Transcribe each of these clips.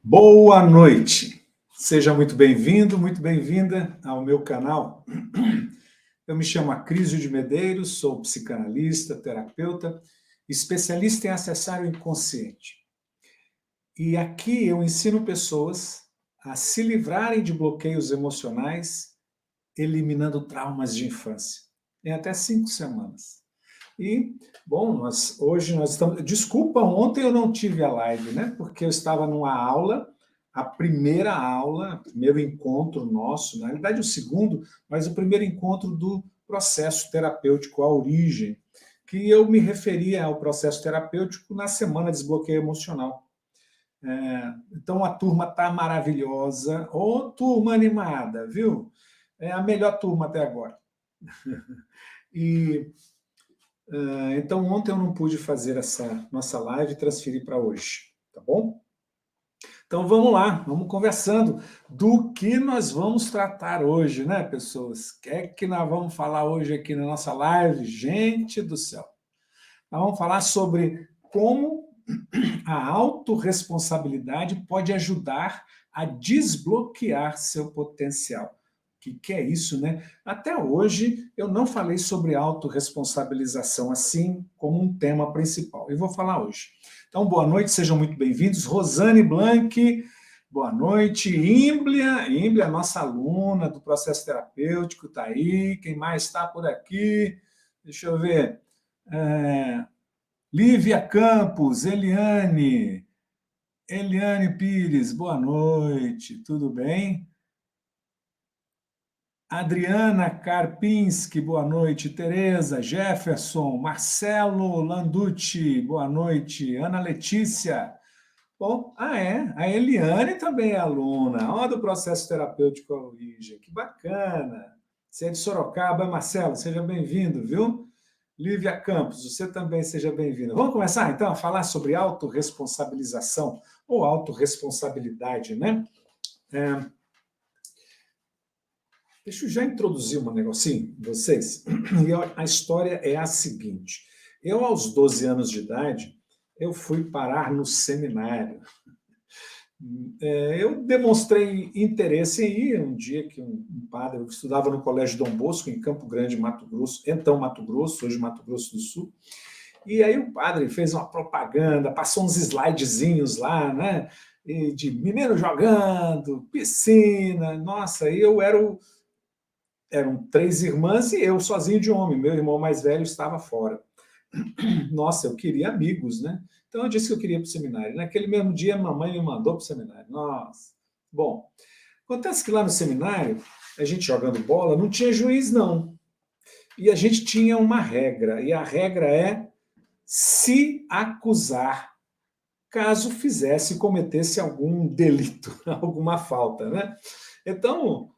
Boa noite. Seja muito bem-vindo, muito bem-vinda ao meu canal. Eu me chamo Acrísio de Medeiros, sou psicanalista, terapeuta, especialista em acessar o inconsciente. E aqui eu ensino pessoas a se livrarem de bloqueios emocionais, eliminando traumas de infância, em até 5 semanas. E, bom, hoje nós estamos... Desculpa, ontem eu não tive a live, né? Porque eu estava numa aula, a primeira aula, o primeiro encontro nosso, na realidade o segundo, mas o primeiro encontro do processo terapêutico, a origem, que eu me referia ao processo terapêutico na semana de desbloqueio emocional. Então a turma está maravilhosa. Ô, turma animada, viu? É a melhor turma até agora. E então, ontem eu não pude fazer essa nossa live e transferir para hoje, tá bom? Então, vamos lá, vamos conversando do que nós vamos tratar hoje, né, pessoas? O que é que nós vamos falar hoje aqui na nossa live? Gente do céu! Nós vamos falar sobre como a autorresponsabilidade pode ajudar a desbloquear seu potencial. O que é isso, né? Até hoje eu não falei sobre autorresponsabilização assim como um tema principal. E vou falar hoje. Então, boa noite, sejam muito bem-vindos. Rosane Blanc, boa noite. Ímblia, nossa aluna do processo terapêutico, está aí. Quem mais está por aqui? Deixa eu ver. Lívia Campos, Eliane Pires, boa noite, tudo bem? Adriana Karpinski, boa noite. Tereza, Jefferson, Marcelo Landucci, boa noite. Ana Letícia. Bom, a Eliane também é aluna. Ó, do processo terapêutico à origem. Que bacana. Você é de Sorocaba, Marcelo, seja bem-vindo, viu? Lívia Campos, você também seja bem-vinda. Vamos começar, então, a falar sobre autorresponsabilização ou autorresponsabilidade, né? Deixa eu já introduzir um negocinho para vocês. E a história é a seguinte. Eu, aos 12 anos de idade, eu fui parar no seminário. Eu demonstrei interesse em ir um dia que um padre, eu estudava no Colégio Dom Bosco, em Campo Grande, Mato Grosso, então Mato Grosso, hoje Mato Grosso do Sul, e aí o padre fez uma propaganda, passou uns slidezinhos lá, né, de menino jogando, piscina, nossa, e eram 3 irmãs e eu sozinho de homem, meu irmão mais velho estava fora. Nossa, eu queria amigos, né? Então eu disse que eu queria ir para o seminário. Naquele mesmo dia, a mamãe me mandou para o seminário. Nossa. Bom, acontece que lá no seminário, a gente jogando bola, não tinha juiz, não. E a gente tinha uma regra, e a regra é se acusar caso fizesse, cometesse algum delito, alguma falta, né? Então,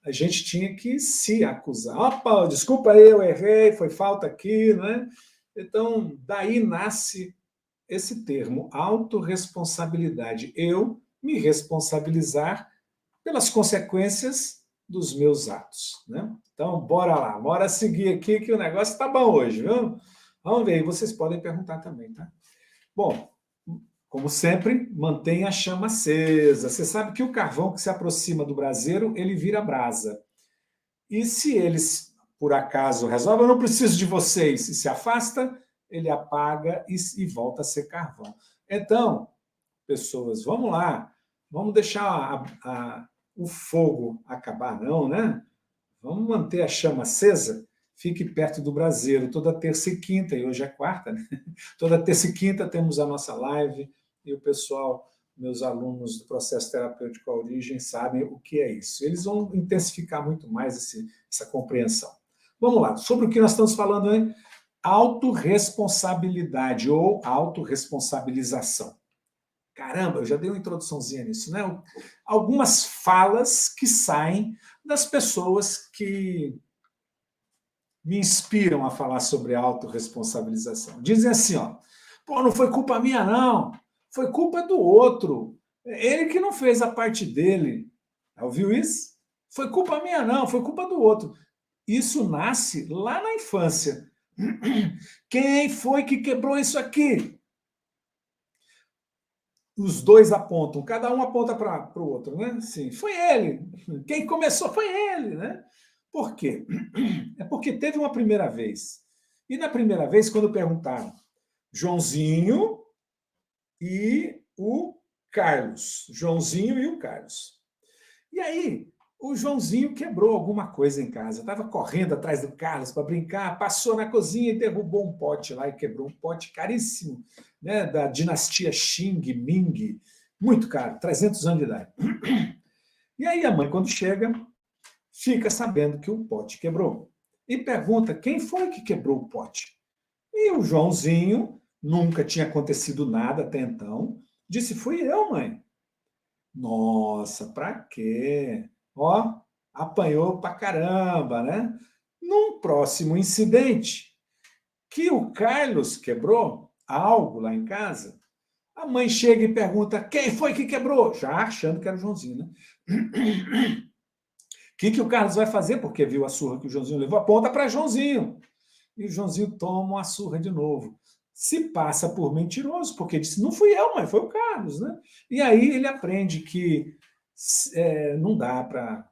a gente tinha que se acusar. Opa, desculpa aí, eu errei, foi falta aqui, né? Então, daí nasce esse termo, autorresponsabilidade. Eu me responsabilizar pelas consequências dos meus atos, né? Então, bora lá, bora seguir aqui que o negócio tá bom hoje, viu? Vamos ver, e vocês podem perguntar também, tá? Bom, como sempre, mantenha a chama acesa. Você sabe que o carvão que se aproxima do braseiro, ele vira brasa. E se eles, por acaso, resolvem, eu não preciso de vocês, e se afasta, ele apaga e volta a ser carvão. Então, pessoas, vamos lá, vamos deixar o fogo acabar, não, né? Vamos manter a chama acesa, fique perto do braseiro, toda terça e quinta, e hoje é quarta, né? Toda terça e quinta temos a nossa live, e o pessoal, meus alunos do processo terapêutico à origem, sabem o que é isso. Eles vão intensificar muito mais essa compreensão. Vamos lá, sobre o que nós estamos falando, hein? Autorresponsabilidade ou autorresponsabilização. Caramba, eu já dei uma introduçãozinha nisso, né? Algumas falas que saem das pessoas que me inspiram a falar sobre autorresponsabilização. Dizem assim, ó, pô, não foi culpa minha, não. Foi culpa do outro. Ele que não fez a parte dele. Já ouviu isso? Foi culpa minha, não. Foi culpa do outro. Isso nasce lá na infância. Quem foi que quebrou isso aqui? os dois apontam, cada um aponta para o outro, né? Assim, foi ele. Quem começou foi ele, né? Por quê? É porque teve uma primeira vez. E na primeira vez, quando perguntaram Joãozinho e o Carlos. Joãozinho e o Carlos. E aí, o Joãozinho quebrou alguma coisa em casa. Estava correndo atrás do Carlos para brincar, passou na cozinha e derrubou um pote lá e quebrou um pote caríssimo, né, da dinastia Xing, Ming, muito caro, 300 anos de idade. E aí a mãe, quando chega, fica sabendo que o pote quebrou. E pergunta quem foi que quebrou o pote. E o Joãozinho, nunca tinha acontecido nada até então, disse, fui eu, mãe. Nossa, pra quê? Ó, apanhou pra caramba, né? Num próximo incidente, que o Carlos quebrou algo lá em casa, a mãe chega e pergunta, quem foi que quebrou? Já achando que era o Joãozinho, né? O que o Carlos vai fazer? Porque viu a surra que o Joãozinho levou, aponta para Joãozinho. E o Joãozinho toma uma surra de novo. Se passa por mentiroso, porque disse, não fui eu, mãe, foi o Carlos, né? E aí ele aprende que não dá para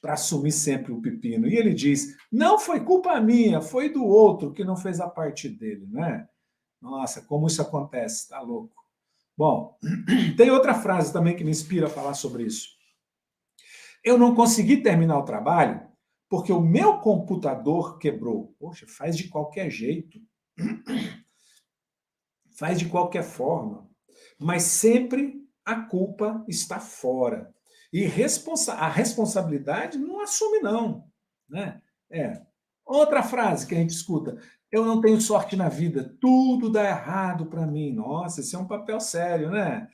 assumir sempre o pepino. E ele diz, não foi culpa minha, foi do outro que não fez a parte dele, né? Nossa, como isso acontece, tá louco. Bom, tem outra frase também que me inspira a falar sobre isso. Eu não consegui terminar o trabalho porque o meu computador quebrou. Poxa, faz de qualquer jeito. Faz de qualquer forma. Mas sempre a culpa está fora. E a responsabilidade não assume, não. Né? Outra frase que a gente escuta: eu não tenho sorte na vida, tudo dá errado para mim. Nossa, esse é um papel sério, né?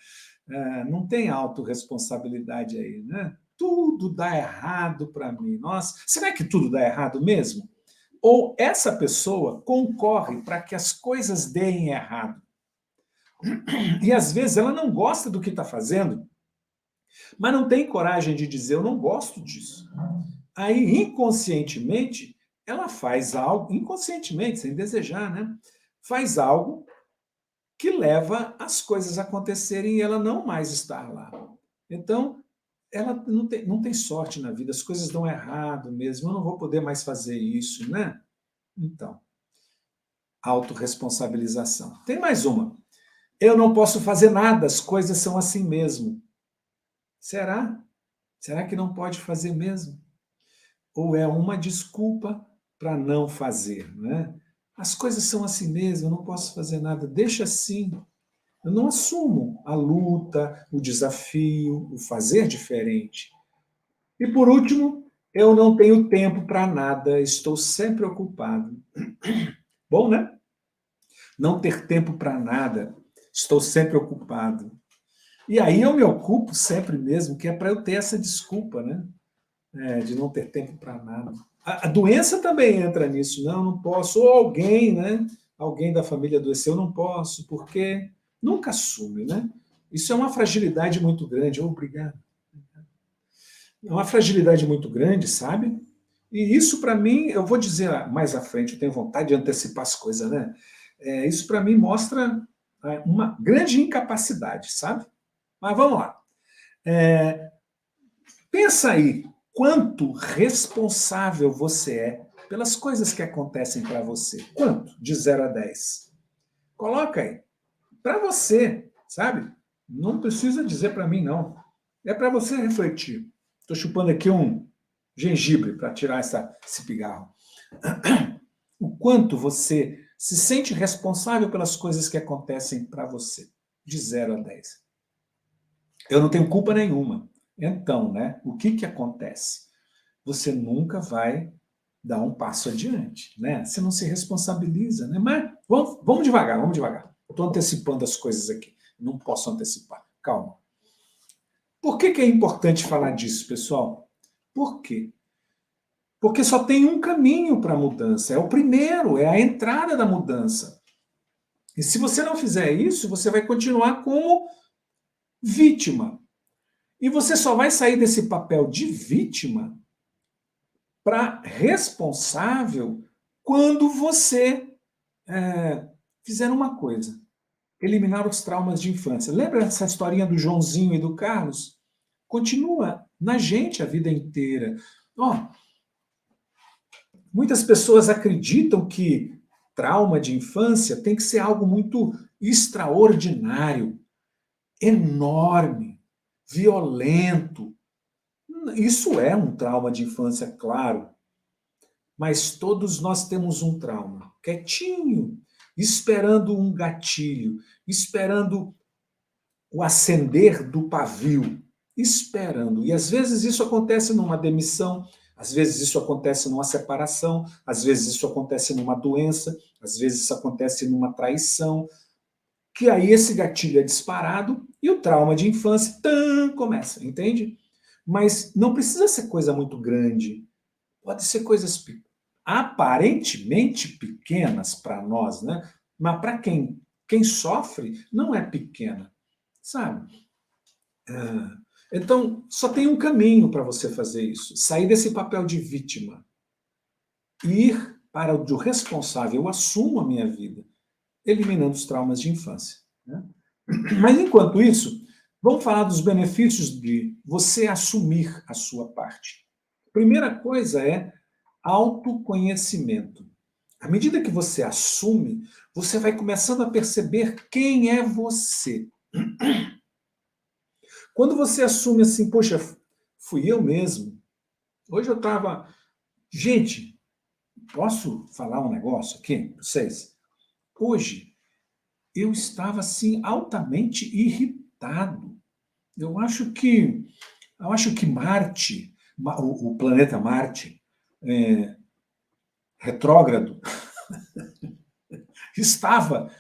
Não tem autorresponsabilidade aí, né? Tudo dá errado para mim. Nossa, será que tudo dá errado mesmo? Ou essa pessoa concorre para que as coisas deem errado? E às vezes ela não gosta do que está fazendo, mas não tem coragem de dizer eu não gosto disso. Aí, inconscientemente, ela faz algo, inconscientemente, sem desejar, né? Faz algo que leva as coisas a acontecerem e ela não mais estar lá. Então, ela não tem sorte na vida, as coisas dão errado mesmo, eu não vou poder mais fazer isso, né? Então, autorresponsabilização. Tem mais uma. Eu não posso fazer nada, as coisas são assim mesmo. Será? Será que não pode fazer mesmo? Ou é uma desculpa para não fazer, né? As coisas são assim mesmo, eu não posso fazer nada, deixa assim. Eu não assumo a luta, o desafio, o fazer diferente. E por último, eu não tenho tempo para nada, estou sempre ocupado. Bom, né? Não ter tempo para nada, estou sempre ocupado. E aí eu me ocupo sempre mesmo, que é para eu ter essa desculpa, né? De não ter tempo para nada. A doença também entra nisso, não posso. Ou alguém, né? Alguém da família adoeceu, não posso, porque nunca assume, né? Isso é uma fragilidade muito grande. Obrigado. É uma fragilidade muito grande, sabe? E isso, para mim, eu vou dizer mais à frente, eu tenho vontade de antecipar as coisas, né? Isso, para mim, mostra uma grande incapacidade, sabe? Mas vamos lá. Pensa aí, quanto responsável você é pelas coisas que acontecem para você. Quanto? De 0 a 10. Coloca aí. Para você, sabe? Não precisa dizer para mim, não. É para você refletir. Estou chupando aqui um gengibre para tirar esse pigarro. O quanto você se sente responsável pelas coisas que acontecem para você, de 0 a 10. Eu não tenho culpa nenhuma. Então, né, o que acontece? Você nunca vai dar um passo adiante, né? Você não se responsabiliza, né? Mas vamos devagar, vamos devagar. Estou antecipando as coisas aqui. Não posso antecipar. Calma. Por que é importante falar disso, pessoal? Por quê? Porque só tem um caminho para a mudança. É o primeiro, é a entrada da mudança. E se você não fizer isso, você vai continuar como vítima. E você só vai sair desse papel de vítima para responsável quando você fizer uma coisa. eliminar os traumas de infância. Lembra essa historinha do Joãozinho e do Carlos? Continua na gente a vida inteira. Ó, muitas pessoas acreditam que trauma de infância tem que ser algo muito extraordinário, enorme, violento. Isso é um trauma de infância, claro. Mas todos nós temos um trauma, quietinho, esperando um gatilho, esperando o acender do pavio, esperando. E às vezes isso acontece numa demissão, às vezes isso acontece numa separação, às vezes isso acontece numa doença, às vezes isso acontece numa traição, que aí esse gatilho é disparado e o trauma de infância começa, entende? Mas não precisa ser coisa muito grande, pode ser coisas aparentemente pequenas para nós, né? Mas para quem sofre, não é pequena, sabe? Então, só tem um caminho para você fazer isso, sair desse papel de vítima, ir para o do responsável. Eu assumo a minha vida, eliminando os traumas de infância, né? Mas, enquanto isso, vamos falar dos benefícios de você assumir a sua parte. A primeira coisa é autoconhecimento. À medida que você assume, você vai começando a perceber quem é você. Quando você assume assim, poxa, fui eu mesmo. Hoje eu estava... Gente, posso falar um negócio aqui para vocês? Hoje eu estava assim altamente irritado. Eu acho que Marte, o planeta Marte, retrógrado, estava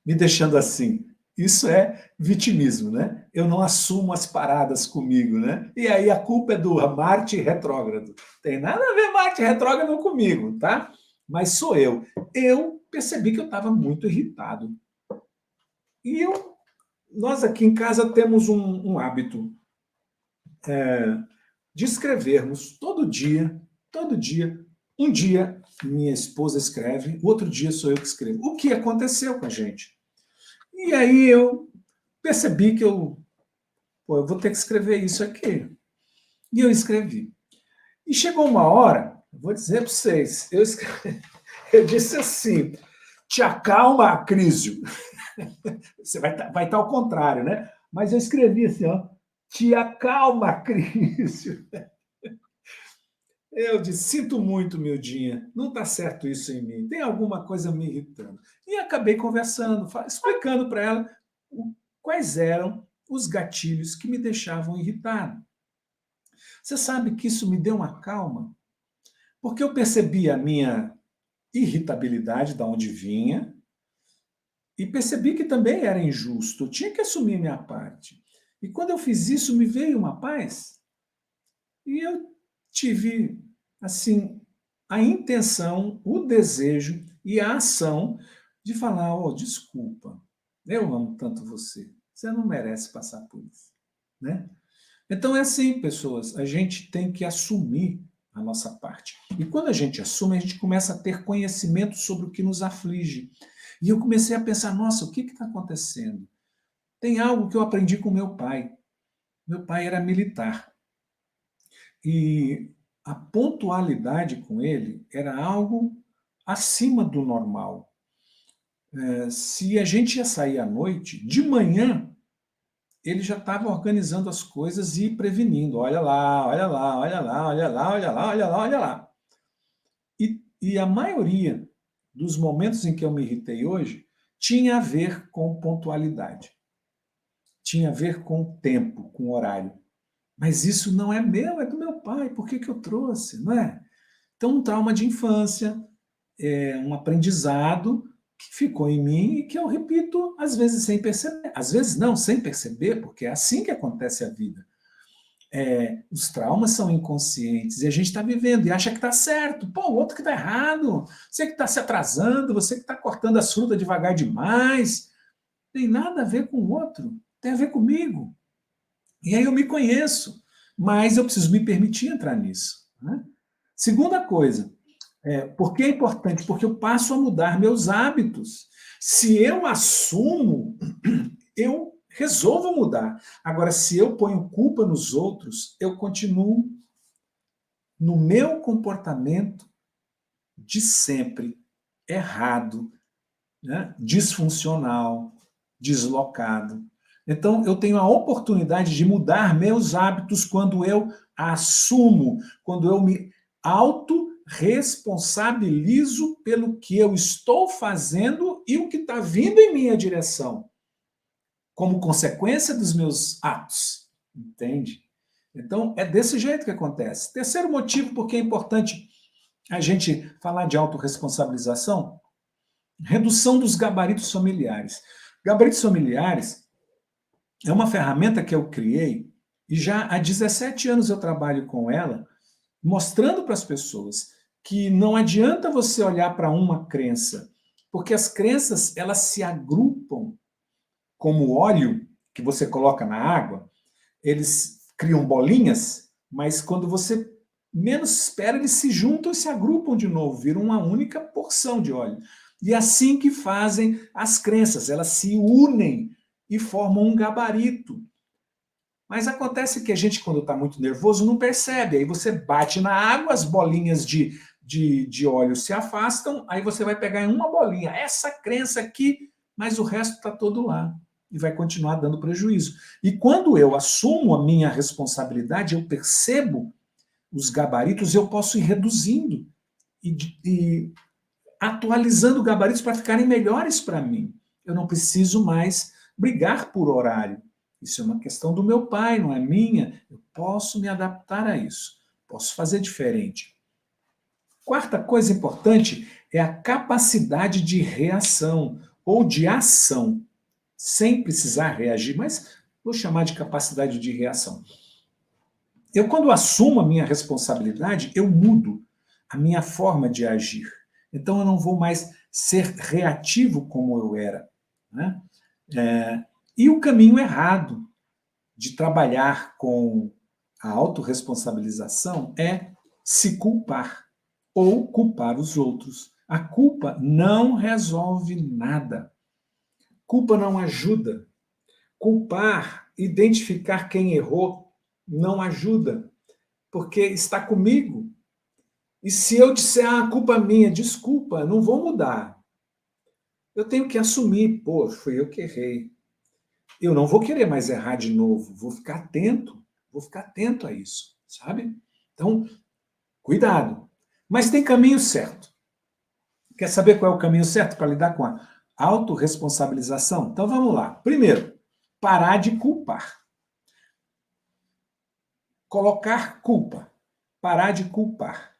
me deixando assim. Isso é vitimismo, né? Eu não assumo as paradas comigo, né? E aí a culpa é do Marte retrógrado. Tem nada a ver Marte retrógrado comigo, tá? Mas sou eu. Eu percebi que eu estava muito irritado. E nós aqui em casa temos um hábito de escrevermos todo dia. Um dia minha esposa escreve, o outro dia sou eu que escrevo. O que aconteceu com a gente? E aí eu percebi que eu vou ter que escrever isso aqui. E eu escrevi. E chegou uma hora, vou dizer para vocês, eu disse assim, te acalma, Acrísio. Você vai estar ao contrário, né? Mas eu escrevi assim, ó, te acalma, Acrísio. Eu disse, sinto muito, Mildinha, não está certo isso em mim, tem alguma coisa me irritando. E acabei conversando, explicando para ela quais eram os gatilhos que me deixavam irritado. Você sabe que isso me deu uma calma, porque eu percebi a minha irritabilidade, de onde vinha, e percebi que também era injusto, eu tinha que assumir minha parte. E quando eu fiz isso, me veio uma paz, e eu tive, assim, a intenção, o desejo e a ação de falar, desculpa, eu amo tanto você não merece passar por isso, né? Então é assim, pessoas, a gente tem que assumir a nossa parte. E quando a gente assume, a gente começa a ter conhecimento sobre o que nos aflige. E eu comecei a pensar, nossa, o que está acontecendo? Tem algo que eu aprendi com meu pai. Meu pai era militar. E a pontualidade com ele era algo acima do normal. Se a gente ia sair à noite, de manhã, ele já estava organizando as coisas e prevenindo. Olha lá, olha lá, olha lá, olha lá, olha lá, olha lá, olha lá. E a maioria dos momentos em que eu me irritei hoje tinha a ver com pontualidade. Tinha a ver com tempo, com horário. Mas isso não é meu, é do meu pai. Por que eu trouxe, não é? Então, um trauma de infância, um aprendizado que ficou em mim e que eu repito, às vezes sem perceber. Às vezes não, sem perceber, porque é assim que acontece a vida. Os traumas são inconscientes e a gente está vivendo e acha que está certo. Pô, o outro que está errado. Você que está se atrasando, você que está cortando as frutas devagar demais. Tem nada a ver com o outro, tem a ver comigo. E aí eu me conheço, mas eu preciso me permitir entrar nisso, né? Segunda coisa, por que é importante? Porque eu passo a mudar meus hábitos. Se eu assumo, eu resolvo mudar. Agora, se eu ponho culpa nos outros, eu continuo no meu comportamento de sempre, errado, né? Disfuncional, deslocado. Então, eu tenho a oportunidade de mudar meus hábitos quando eu assumo, quando eu me autorresponsabilizo pelo que eu estou fazendo e o que está vindo em minha direção, como consequência dos meus atos. Entende? Então, é desse jeito que acontece. Terceiro motivo porque é importante a gente falar de autorresponsabilização: redução dos gabaritos familiares. Gabaritos familiares é uma ferramenta que eu criei e já há 17 anos eu trabalho com ela, mostrando para as pessoas que não adianta você olhar para uma crença, porque as crenças elas se agrupam como óleo que você coloca na água, eles criam bolinhas, mas quando você menos espera, eles se juntam e se agrupam de novo, viram uma única porção de óleo. E é assim que fazem as crenças, elas se unem e formam um gabarito. Mas acontece que a gente, quando está muito nervoso, não percebe. Aí você bate na água, as bolinhas de óleo se afastam, aí você vai pegar em uma bolinha, essa crença aqui, mas o resto está todo lá. E vai continuar dando prejuízo. E quando eu assumo a minha responsabilidade, eu percebo os gabaritos, eu posso ir reduzindo e atualizando gabaritos para ficarem melhores para mim. Eu não preciso mais brigar por horário. Isso é uma questão do meu pai, não é minha. Eu posso me adaptar a isso. Posso fazer diferente. Quarta coisa importante é a capacidade de reação ou de ação, sem precisar reagir, mas vou chamar de capacidade de reação. Eu, quando assumo a minha responsabilidade, eu mudo a minha forma de agir. Então, eu não vou mais ser reativo como eu era. Né? E o caminho errado de trabalhar com a autorresponsabilização é se culpar ou culpar os outros. A culpa não resolve nada. Culpa não ajuda. Culpar, identificar quem errou, não ajuda, porque está comigo. E se eu disser, a culpa é minha, desculpa, não vou mudar. Eu tenho que assumir, pô, fui eu que errei. Eu não vou querer mais errar de novo, vou ficar atento a isso, sabe? Então, cuidado. Mas tem caminho certo. Quer saber qual é o caminho certo para lidar com a autorresponsabilização? Então vamos lá. Primeiro, parar de culpar. Colocar culpa. Parar de culpar.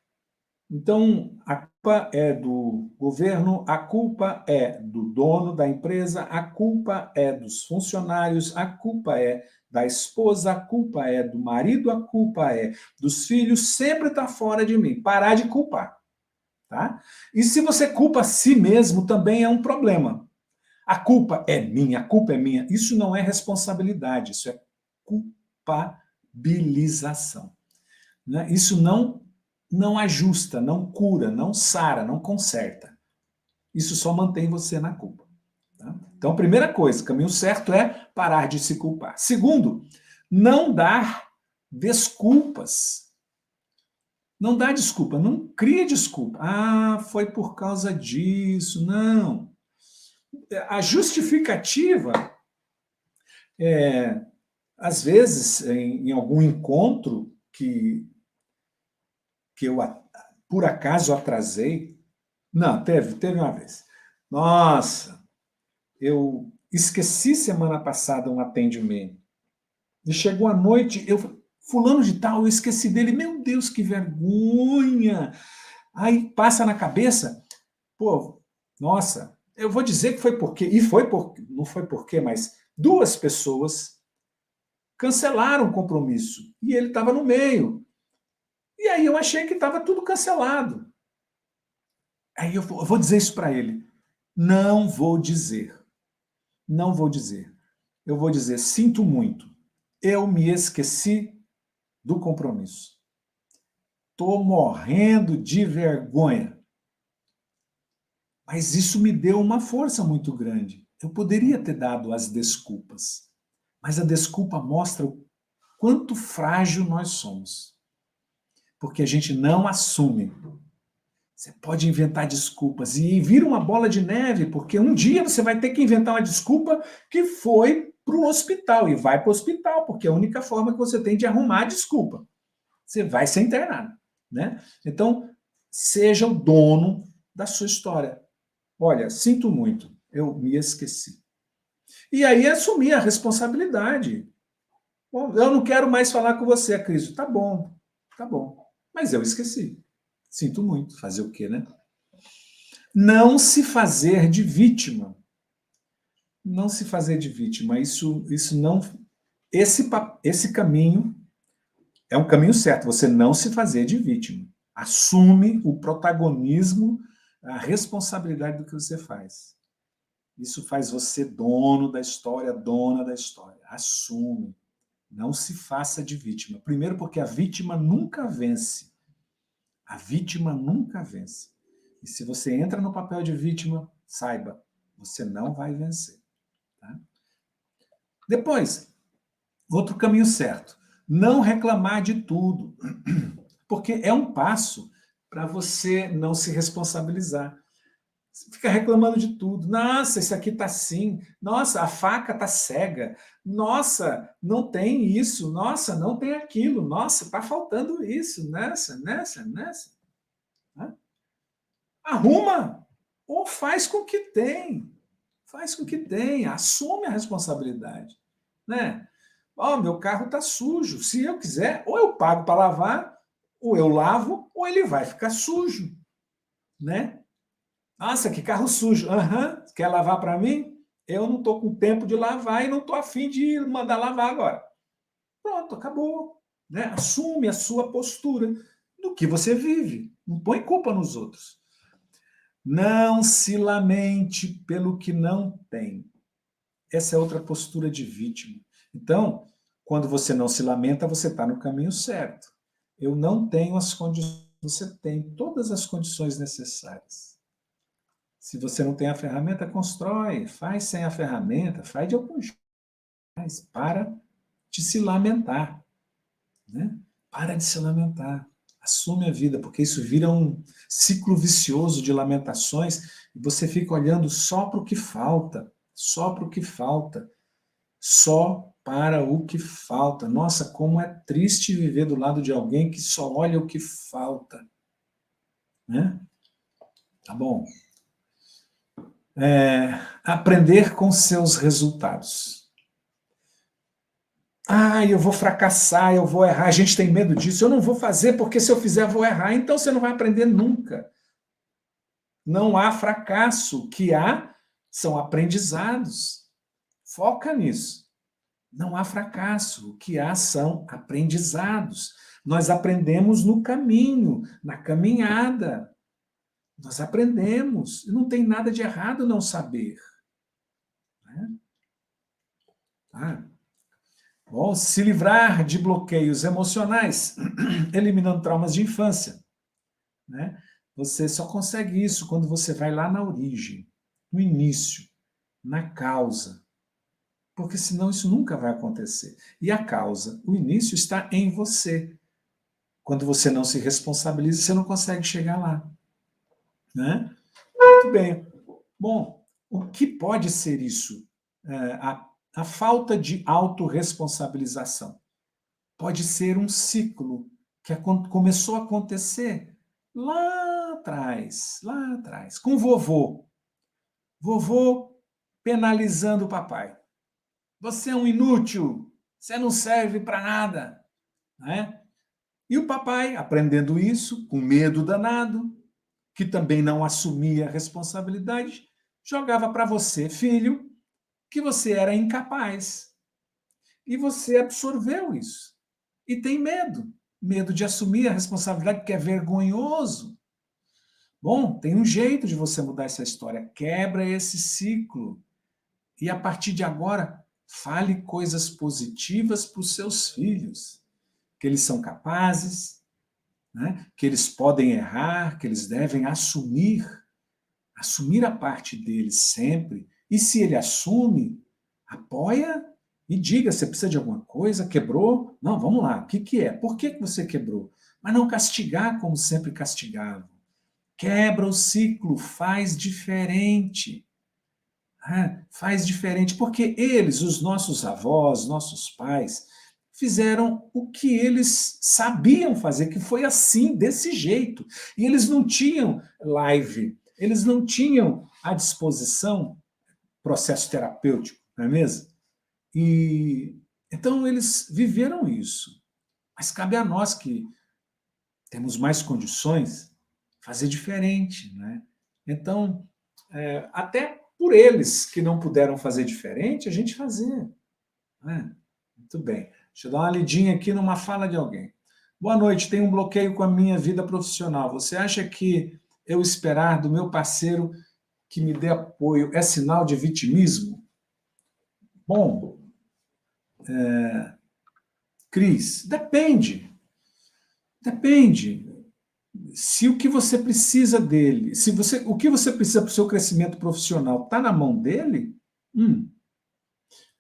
Então, a culpa é do governo, a culpa é do dono da empresa, a culpa é dos funcionários, a culpa é da esposa, a culpa é do marido, a culpa é dos filhos, sempre está fora de mim. Parar de culpar. Tá? E se você culpa a si mesmo, também é um problema. A culpa é minha, a culpa é minha. Isso não é responsabilidade, isso é culpabilização. Né? Isso não ajusta, não cura, não sara, não conserta. Isso só mantém você na culpa. Tá? Então, primeira coisa, o caminho certo é parar de se culpar. Segundo, não dar desculpas. Não dá desculpa, não cria desculpa. Ah, foi por causa disso. Não. A justificativa é, às vezes, em algum encontro que eu, por acaso, atrasei. Não, teve uma vez. Nossa, eu esqueci semana passada um atendimento. E chegou a noite, fulano de tal, eu esqueci dele. Meu Deus, que vergonha! Aí passa na cabeça, pô, nossa, eu vou dizer que foi porque, não foi porque, mas duas pessoas cancelaram o compromisso. E ele estava no meio. E aí eu achei que estava tudo cancelado. Aí eu vou dizer isso para ele. Não vou dizer. Não vou dizer. Eu vou dizer, sinto muito. Eu me esqueci do compromisso. Estou morrendo de vergonha. Mas isso me deu uma força muito grande. Eu poderia ter dado as desculpas, mas a desculpa mostra o quanto frágil nós somos, porque a gente não assume. Você pode inventar desculpas e vira uma bola de neve, porque um dia você vai ter que inventar uma desculpa que foi para o hospital, e vai para o hospital, porque é a única forma que você tem de arrumar a desculpa. Você vai ser internado, né? Então, seja o dono da sua história. Olha, sinto muito, eu me esqueci. E aí assumir a responsabilidade. Bom, eu não quero mais falar com você, Cris. Tá bom, tá bom. Mas eu esqueci. Sinto muito. Fazer o quê, né? Não se fazer de vítima. Não se fazer de vítima. Isso não. Esse caminho é um caminho certo. Você não se fazer de vítima. Assume o protagonismo, a responsabilidade do que você faz. Isso faz você dono da história, dona da história. Assume. Não se faça de vítima. Primeiro, porque a vítima nunca vence. A vítima nunca vence. E se você entra no papel de vítima, saiba, você não vai vencer. Tá? Depois, outro caminho certo. Não reclamar de tudo. Porque é um passo para você não se responsabilizar. Você fica reclamando de tudo. Nossa, isso aqui tá assim. Nossa, a faca tá cega. Nossa, não tem isso. Nossa, não tem aquilo. Nossa, tá faltando isso. Nessa. Né? Arruma ou faz com que tem. Faz com que tenha. Assume a responsabilidade. Né? Ó, meu carro tá sujo. Se eu quiser, ou eu pago para lavar, ou eu lavo, ou ele vai ficar sujo. Né? Nossa, que carro sujo. Aham, quer lavar para mim? Eu não estou com tempo de lavar e não estou afim de mandar lavar agora. Pronto, acabou. Né? Assume a sua postura do que você vive. Não põe culpa nos outros. Não se lamente pelo que não tem. Essa é outra postura de vítima. Então, quando você não se lamenta, você está no caminho certo. Eu não tenho as condições, você tem todas as condições necessárias. Se você não tem a ferramenta, constrói, faz sem a ferramenta, faz de algum jeito, mas para de se lamentar, né? Para de se lamentar, assume a vida, porque isso vira um ciclo vicioso de lamentações e você fica olhando só para o que falta, só para o que falta, só para o que falta. Nossa, como é triste viver do lado de alguém que só olha o que falta, né? Tá bom. Aprender com seus resultados. Ah, eu vou fracassar, eu vou errar. A gente tem medo disso. Eu não vou fazer porque se eu fizer eu vou errar. Então você não vai aprender nunca. Não há fracasso. O que há são aprendizados. Foca nisso. Não há fracasso. O que há são aprendizados. Nós aprendemos no caminho, na caminhada. Nós aprendemos. E não tem nada de errado não saber. Né? Ah, bom, se livrar de bloqueios emocionais, eliminando traumas de infância. Né? Você só consegue isso quando você vai lá na origem, no início, na causa. Porque senão isso nunca vai acontecer. E a causa, o início está em você. Quando você não se responsabiliza, você não consegue chegar lá. Né? Muito bem. Bom, o que pode ser isso? A falta de autorresponsabilização. Pode ser um ciclo que começou a acontecer lá atrás, com o vovô. Vovô penalizando o papai. Você é um inútil, você não serve para nada. Né? E o papai, aprendendo isso, com medo danado, que também não assumia a responsabilidade, jogava para você, filho, que você era incapaz. E você absorveu isso. E tem medo. Medo de assumir a responsabilidade, porque é vergonhoso. Bom, tem um jeito de você mudar essa história. Quebra esse ciclo. E a partir de agora, fale coisas positivas para os seus filhos. Que eles são capazes, né? Que eles podem errar, que eles devem assumir assumir a parte dele sempre, e se ele assume, apoia e diga, você precisa de alguma coisa, quebrou? Não, vamos lá, o que é? Por que você quebrou? Mas não castigar como sempre castigava. Quebra o ciclo, faz diferente. Faz diferente, porque eles, os nossos avós, nossos pais, fizeram o que eles sabiam fazer, que foi assim, desse jeito. E eles não tinham live, eles não tinham à disposição processo terapêutico, não é mesmo? E então eles viveram isso. Mas cabe a nós que temos mais condições fazer diferente, né? Então, até por eles que não puderam fazer diferente, a gente fazer. Né? Muito bem. Deixa eu dar uma lidinha aqui numa fala de alguém. Boa noite, tenho um bloqueio com a minha vida profissional. Você acha que eu esperar do meu parceiro que me dê apoio é sinal de vitimismo? Bom, Cris, depende. Depende. Se o que você precisa dele, o que você precisa para o seu crescimento profissional está na mão dele,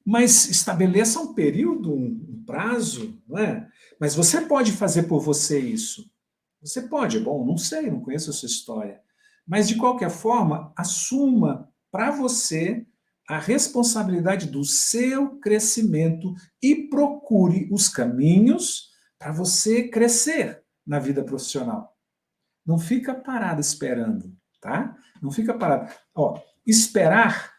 mas estabeleça um período, um prazo, não é? Mas você pode fazer por você isso. Você pode, bom, não sei, não conheço a sua história. Mas, de qualquer forma, assuma para você a responsabilidade do seu crescimento e procure os caminhos para você crescer na vida profissional. Não fica parado esperando, tá? Não fica parado. Ó, esperar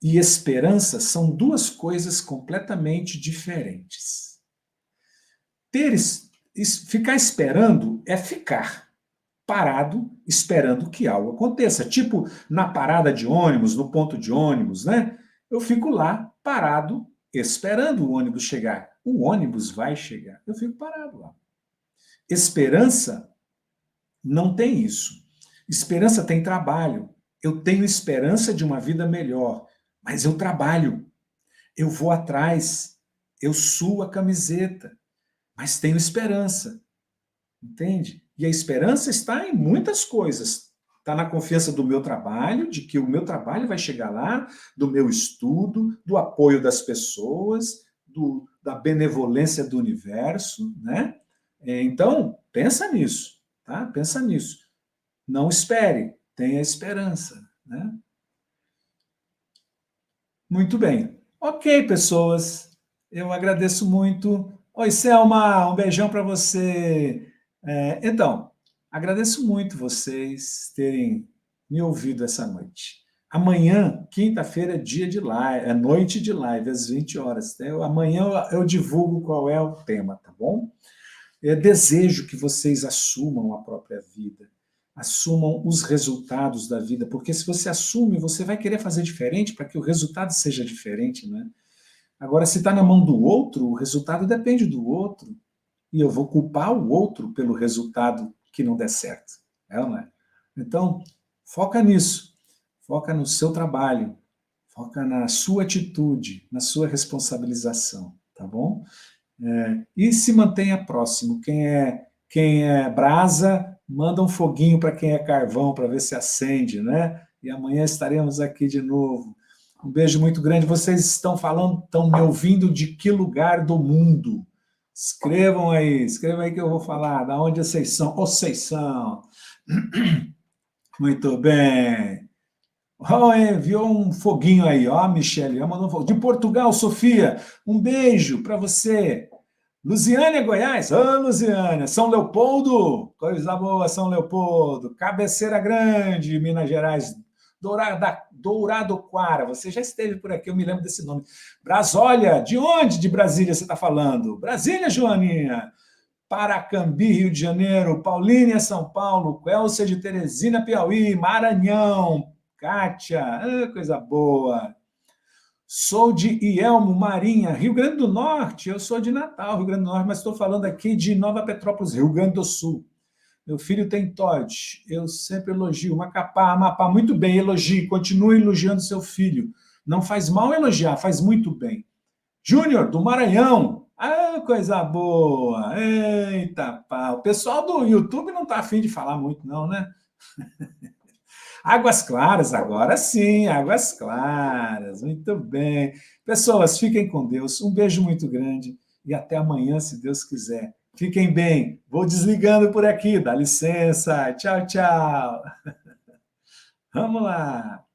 e esperança são duas coisas completamente diferentes. Ficar esperando é ficar parado esperando que algo aconteça. Tipo, na parada de ônibus, no ponto de ônibus, né? Eu fico lá parado esperando o ônibus chegar. O ônibus vai chegar. Eu fico parado lá. Esperança não tem isso. Esperança tem trabalho. Eu tenho esperança de uma vida melhor, mas eu trabalho. Eu vou atrás. Eu suo a camiseta, mas tenho esperança. Entende? E a esperança está em muitas coisas. Está na confiança do meu trabalho, de que o meu trabalho vai chegar lá, do meu estudo, do apoio das pessoas, da benevolência do universo, né? Então, pensa nisso, tá? Pensa nisso. Não espere, tenha esperança, né? Muito bem. Ok, pessoas. Eu agradeço muito. Oi, Selma, um beijão para você. Então, agradeço muito vocês terem me ouvido essa noite. Amanhã, quinta-feira, é dia de live, é noite de live, às 20 horas. Amanhã eu divulgo qual é o tema, tá bom? Eu desejo que vocês assumam a própria vida, assumam os resultados da vida, porque se você assume, você vai querer fazer diferente para que o resultado seja diferente, né? Agora, se está na mão do outro, o resultado depende do outro, e eu vou culpar o outro pelo resultado que não der certo, não é? Então, foca nisso, foca no seu trabalho, foca na sua atitude, na sua responsabilização, tá bom? E se mantenha próximo. Quem é brasa, manda um foguinho para quem é carvão, para ver se acende, né? E amanhã estaremos aqui de novo. Um beijo muito grande. Vocês estão me ouvindo de que lugar do mundo? Escrevam aí que eu vou falar. Da onde vocês são? Vocês são. Muito bem. Oh, enviou um foguinho aí, ó, Michele. Mandou um foguinho. De Portugal, Sofia, um beijo para você. Lusiânia, Goiás. Ô, Lusiânia. São Leopoldo. Coisa boa, São Leopoldo. Cabeceira Grande, Minas Gerais. Douradoquara. Você já esteve por aqui, eu me lembro desse nome. Brasólia. De onde de Brasília você está falando? Brasília, Joaninha. Paracambi, Rio de Janeiro. Paulínia, São Paulo. Quelcia de Teresina, Piauí. Maranhão. Kátia. Coisa boa. Sou de Ielmo, Marinha, Rio Grande do Norte. Eu sou de Natal, Rio Grande do Norte, mas estou falando aqui de Nova Petrópolis, Rio Grande do Sul. Meu filho tem TOD. Eu sempre elogio. Macapá, Amapá, muito bem, elogie. Continue elogiando seu filho. Não faz mal elogiar, faz muito bem. Júnior, do Maranhão. Coisa boa. Eita, pá. O pessoal do YouTube não está afim de falar muito, não, né? Águas Claras, agora sim, Águas Claras. Muito bem. Pessoas, fiquem com Deus. Um beijo muito grande e até amanhã, se Deus quiser. Fiquem bem. Vou desligando por aqui. Dá licença. Tchau, tchau. Vamos lá.